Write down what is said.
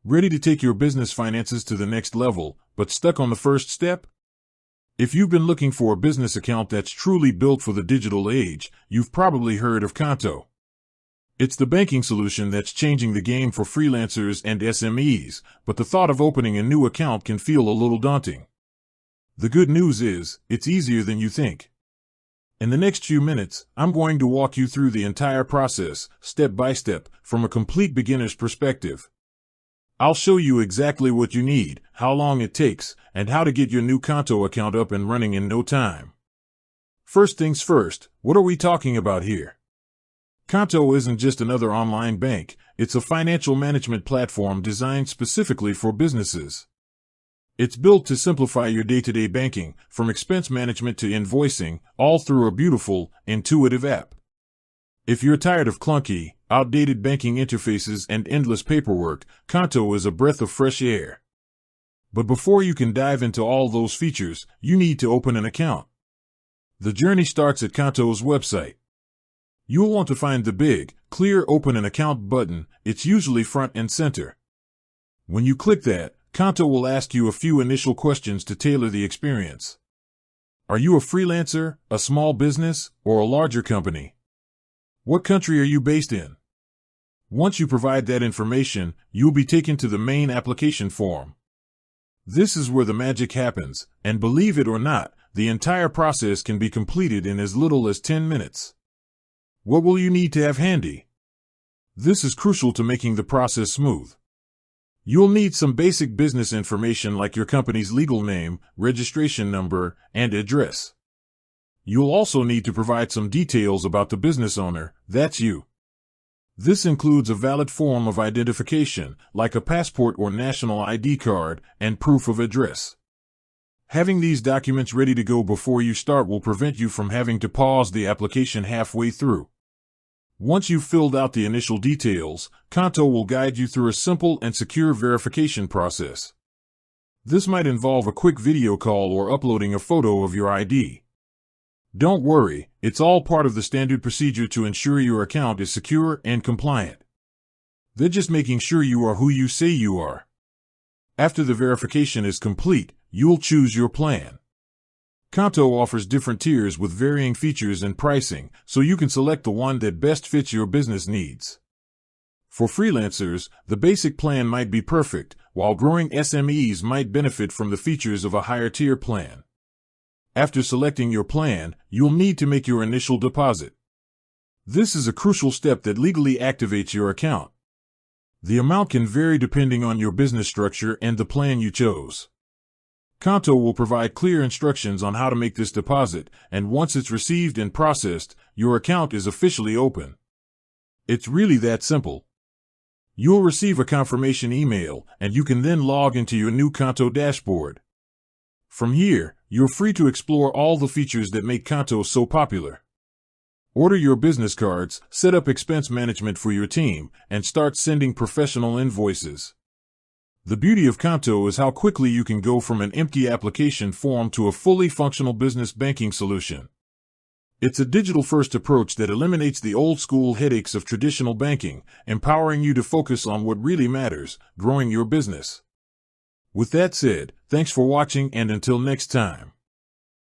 Ready to take your business finances to the next level, but stuck on the first step? If you've been looking for a business account that's truly built for the digital age, you've probably heard of Qonto. It's the banking solution that's changing the game for freelancers and SMEs, but the thought of opening a new account can feel a little daunting. The good news is, it's easier than you think. In the next few minutes, I'm going to walk you through the entire process, step by step, from a complete beginner's perspective. I'll show you exactly what you need, how long it takes, and how to get your new Qonto account up and running in no time. First things first, what are we talking about here? Qonto isn't just another online bank, it's a financial management platform designed specifically for businesses. It's built to simplify your day-to-day banking, from expense management to invoicing, all through a beautiful, intuitive app. If you're tired of clunky, outdated banking interfaces and endless paperwork, Qonto is a breath of fresh air. But before you can dive into all those features, you need to open an account. The journey starts at Qonto's website. You'll want to find the big, clear Open an Account button. It's usually front and center. When you click that, Qonto will ask you a few initial questions to tailor the experience. Are you a freelancer, a small business, or a larger company? What country are you based in? Once you provide that information, you'll be taken to the main application form. This is where the magic happens, and believe it or not, the entire process can be completed in as little as 10 minutes. What will you need to have handy? This is crucial to making the process smooth. You'll need some basic business information like your company's legal name, registration number, and address. You'll also need to provide some details about the business owner, that's you. This includes a valid form of identification, like a passport or national ID card, and proof of address. Having these documents ready to go before you start will prevent you from having to pause the application halfway through. Once you've filled out the initial details, Qonto will guide you through a simple and secure verification process. This might involve a quick video call or uploading a photo of your ID. Don't worry, it's all part of the standard procedure to ensure your account is secure and compliant. They're just making sure you are who you say you are. After the verification is complete, you'll choose your plan. Qonto offers different tiers with varying features and pricing, so you can select the one that best fits your business needs. For freelancers, the basic plan might be perfect, while growing SMEs might benefit from the features of a higher tier plan. After selecting your plan, you'll need to make your initial deposit. This is a crucial step that legally activates your account. The amount can vary depending on your business structure and the plan you chose. Qonto will provide clear instructions on how to make this deposit, and once it's received and processed, your account is officially open. It's really that simple. You'll receive a confirmation email, and you can then log into your new Qonto dashboard. From here, you're free to explore all the features that make Qonto so popular. Order your business cards, set up expense management for your team, and start sending professional invoices. The beauty of Qonto is how quickly you can go from an empty application form to a fully functional business banking solution. It's a digital-first approach that eliminates the old-school headaches of traditional banking, empowering you to focus on what really matters, growing your business. With that said, thanks for watching, and until next time.